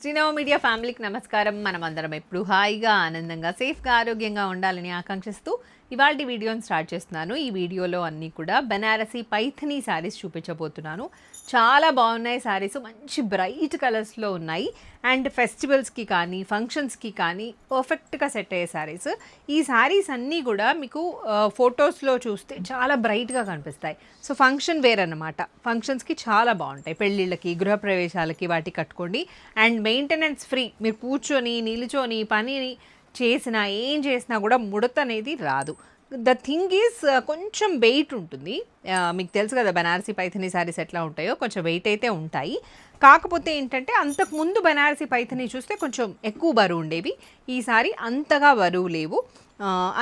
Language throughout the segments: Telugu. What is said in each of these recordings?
శ్రీనవ మీడియా ఫ్యామిలీకి నమస్కారం. మనమందరం ఎప్పుడు హాయిగా ఆనందంగా సేఫ్గా ఆరోగ్యంగా ఉండాలని ఆకాంక్షిస్తూ ఇవాల్టి వీడియోని స్టార్ట్ చేస్తున్నాను. ఈ వీడియోలో అన్నీ కూడా బనారసి పైథనీ శారీస్ చూపించబోతున్నాను. చాలా బాగున్నాయి శారీస్, మంచి బ్రైట్ కలర్స్లో ఉన్నాయి అండ్ ఫెస్టివల్స్కి కానీ ఫంక్షన్స్కి కానీ పర్ఫెక్ట్గా సెట్ అయ్యే శారీస్. ఈ శారీస్ అన్నీ కూడా మీకు ఫొటోస్లో చూస్తే చాలా బ్రైట్గా కనిపిస్తాయి. సో ఫంక్షన్ వేర్ అన్నమాట. ఫంక్షన్స్కి చాలా బాగుంటాయి, పెళ్ళిళ్ళకి గృహప్రవేశాలకి వాటి కట్టుకోండి. అండ్ మెయింటెనెన్స్ ఫ్రీ, మీరు కూర్చొని నిల్చొని పని చేసినా ఏం చేసినా కూడా ముడత అనేది రాదు. ద థింగ్ ఈజ్ కొంచెం వెయిట్ ఉంటుంది. మీకు తెలుసు కదా బనారసి పైథనీ శారీస్ ఎట్లా ఉంటాయో, కొంచెం వెయిట్ అయితే ఉంటాయి. కాకపోతే ఏంటంటే అంతకుముందు బనారసి పైథనీ చూస్తే కొంచెం ఎక్కువ బరువు ఉండేవి. ఈసారి అంతగా బరువు లేవు,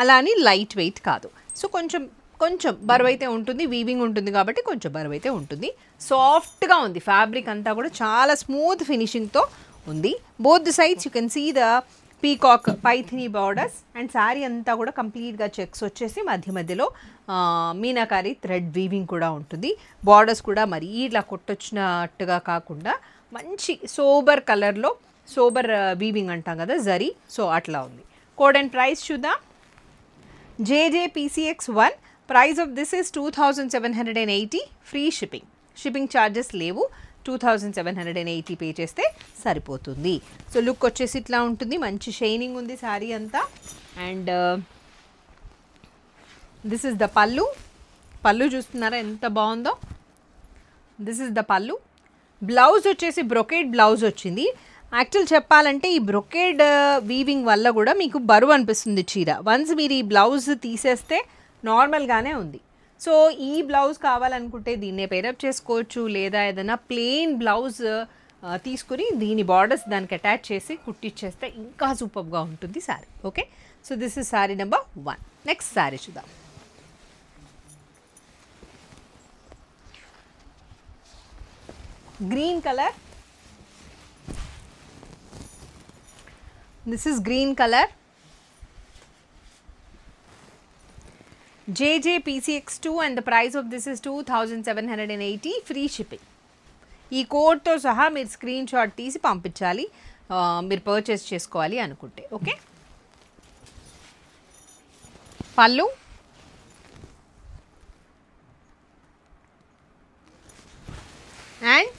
అలా అని లైట్ వెయిట్ కాదు. సో కొంచెం బరువు అయితే ఉంటుంది, వీవింగ్ ఉంటుంది కాబట్టి కొంచెం బరువు అయితే ఉంటుంది. సాఫ్ట్గా ఉంది, ఫ్యాబ్రిక్ అంతా కూడా చాలా స్మూత్ ఫినిషింగ్తో ఉంది. Both the sides you can see the peacock Paithani borders and sari అంతా కూడా కంప్లీట్గా చెక్స్ వచ్చేసి మధ్యలో మీనాకారి థ్రెడ్ వీవింగ్ కూడా ఉంటుంది. బార్డర్స్ కూడా మరీ ఇట్లా కొట్టొచ్చినట్టుగా కాకుండా మంచి సోబర్ కలర్లో, సోబర్ వీవింగ్ అంటాం కదా జరీ, సో అట్లా ఉంది. కోడ్ అండ్ ప్రైస్ చూద్దాం. JJPCX1, price of this is 2780, free shipping charges లేవు. 2780 పే చేస్తే సరిపోతుంది. సో లుక్ వచ్చేసి ఇట్లా ఉంటుంది, మంచి షైనింగ్ ఉంది శారీ అంతా. అండ్ దిస్ ఇస్ ద పళ్ళు చూస్తున్నారా ఎంత బాగుందో. దిస్ ఇస్ ద పళ్ళు. బ్లౌజ్ వచ్చేసి బ్రొకేడ్ బ్లౌజ్ వచ్చింది. యాక్చువల్ చెప్పాలంటే ఈ బ్రొకేడ్ వీవింగ్ వల్ల కూడా మీకు బరువు అనిపిస్తుంది చీర. వన్స్ మీరు ఈ బ్లౌజ్ తీసేస్తే నార్మల్గానే ఉంది. సో ఈ బ్లౌజ్ కావాలనుకుంటే దీన్నే పేరప్ చేసుకోవచ్చు, లేదా ఏదైనా ప్లెయిన్ బ్లౌజ్ తీసుకుని దీని బార్డర్స్ దానికి అటాచ్ చేసి కుట్టిచ్చేస్తే ఇంకా సూపర్గా ఉంటుంది sari. Okay, so this is sari number 1. Next sari చూద్దాం. Green colour. This is green colour. JJPCX2 and the price of this is 2780, free shipping. ఈ కోడ్తో సహా మీరు స్క్రీన్ షాట్ తీసి పంపించాలి మీరు పర్చేస్ చేసుకోవాలి అనుకుంటే. ఓకే, పళ్ళు and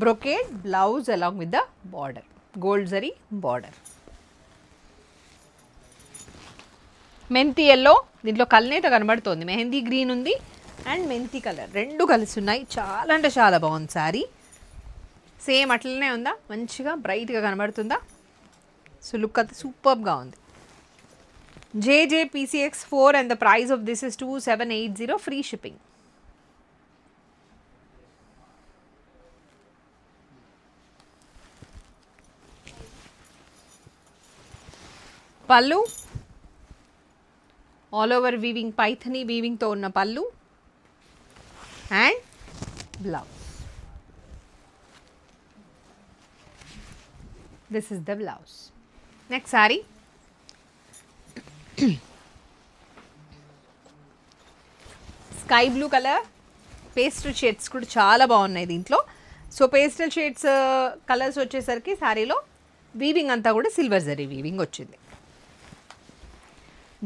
brocade blouse along with the border, gold zari border. మెంతి ఎల్లో, దీంట్లో కల్నేత కనబడుతోంది. మెహందీ గ్రీన్ ఉంది అండ్ మెంతి కలర్, రెండు కలిసి ఉన్నాయి. చాలా అంటే చాలా బాగుంది శారీ. సేమ్ అట్లనే ఉందా, మంచిగా బ్రైట్గా కనబడుతుందా. సో లుక్ అయితే సూపర్గా ఉంది. JJPCX4 and the price of this is 2780, free shipping. పళ్ళు ఆల్ ఓవర్ వీవింగ్, పైథనీ వీవింగ్తో ఉన్న పళ్ళు and blouse. This is the blouse. Next sorry sky blue colour. Pastel shades కూడా చాలా బాగున్నాయి దీంట్లో. సో పేస్టల్ షేడ్స్ కలర్స్ వచ్చేసరికి శారీలో వీవింగ్ అంతా కూడా సిల్వర్ జరీ వీవింగ్ వచ్చింది.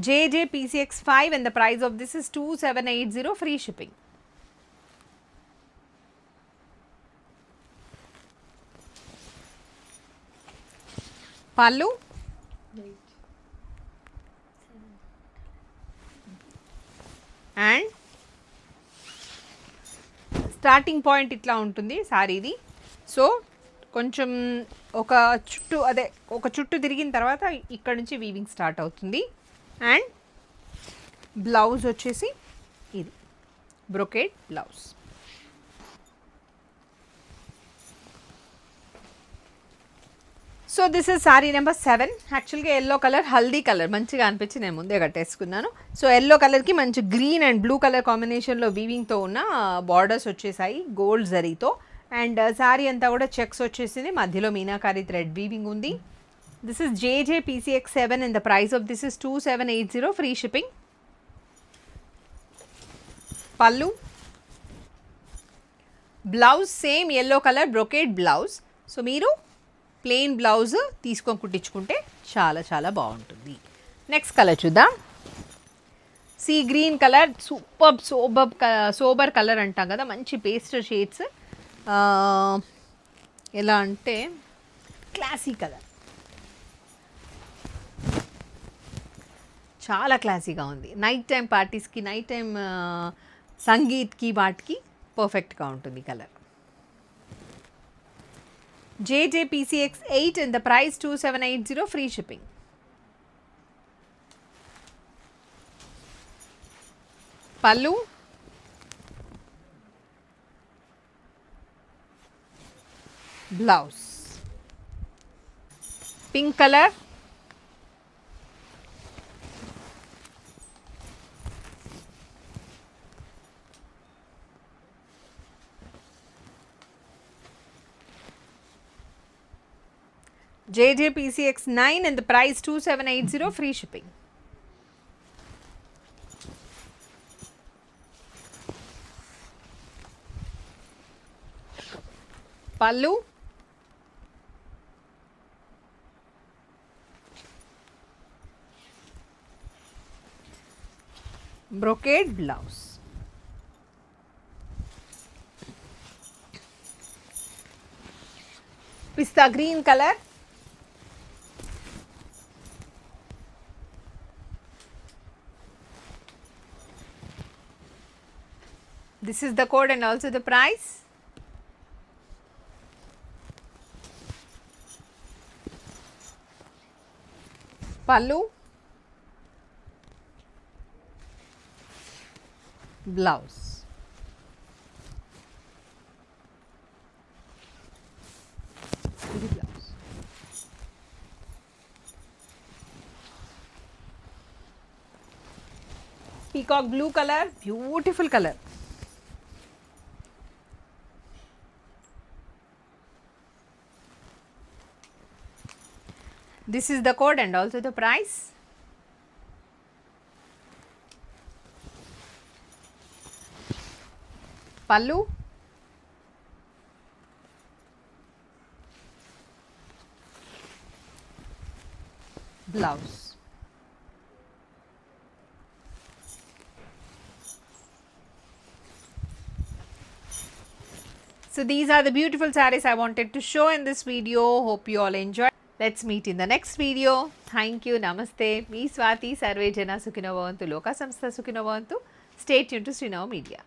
JJPCX5 and the price of this is 2780, free shipping. Pallu and starting point itla untundi saree. So కొంచెం ఒక చుట్టు తిరిగిన తర్వాత ఇక్కడ నుంచి వీవింగ్ స్టార్ట్ అవుతుంది. అండ్ బ్లౌజ్ వచ్చేసి ఇది brocade blouse. So this is sorry number 7. యాక్చువల్గా ఎల్లో కలర్, హల్దీ కలర్ మంచిగా అనిపించి నేను ముందే కట్టేసుకున్నాను. సో ఎల్లో కలర్కి మంచి గ్రీన్ అండ్ బ్లూ కలర్ కాంబినేషన్లో వీవింగ్తో ఉన్న బార్డర్స్ వచ్చేసాయి గోల్డ్ జరీతో. అండ్ శారీ అంతా కూడా చెక్స్ వచ్చేసింది, మధ్యలో మీనాకారి థ్రెడ్ వీవింగ్ ఉంది. This is JJPCX7 and the price of this is 2780, free shipping. Pallu, blouse same yellow color brocade blouse. So, meeru plain blouse తీసుకొని కుట్టించుకుంటే చాలా చాలా బాగుంటుంది. నెక్స్ట్ కలర్ చూద్దాం. Sea green colour, sober colour అంటాం కదా, మంచి పేస్టల్ షేడ్స్. ఎలా అంటే క్లాసీ కలర్, చాలా క్లాసీగా ఉంది. నైట్ టైం పార్టీస్కి, నైట్ టైం సంగీత్కి వాటికి పర్ఫెక్ట్గా ఉంటుంది colour. JJPCX 8 and the price 2780, free shipping. Pallu, blouse, pink color, JJPCX 9 and the price 2780, free shipping. Pallu, brocade blouse, pista green color, this is the code and also the price. Pallu, blouse, peacock blue color, beautiful color. This is the code and also the price. Pallu, blouse. So these are the beautiful sarees I wanted to show in this video. Hope you all enjoyed. Let's meet in the next video. Thank you. Namaste. Me Swati. Sarve Jana Sukhino Bhavantu. Loka Samstha Sukhino Bhavantu. Stay tuned to Srinav Media.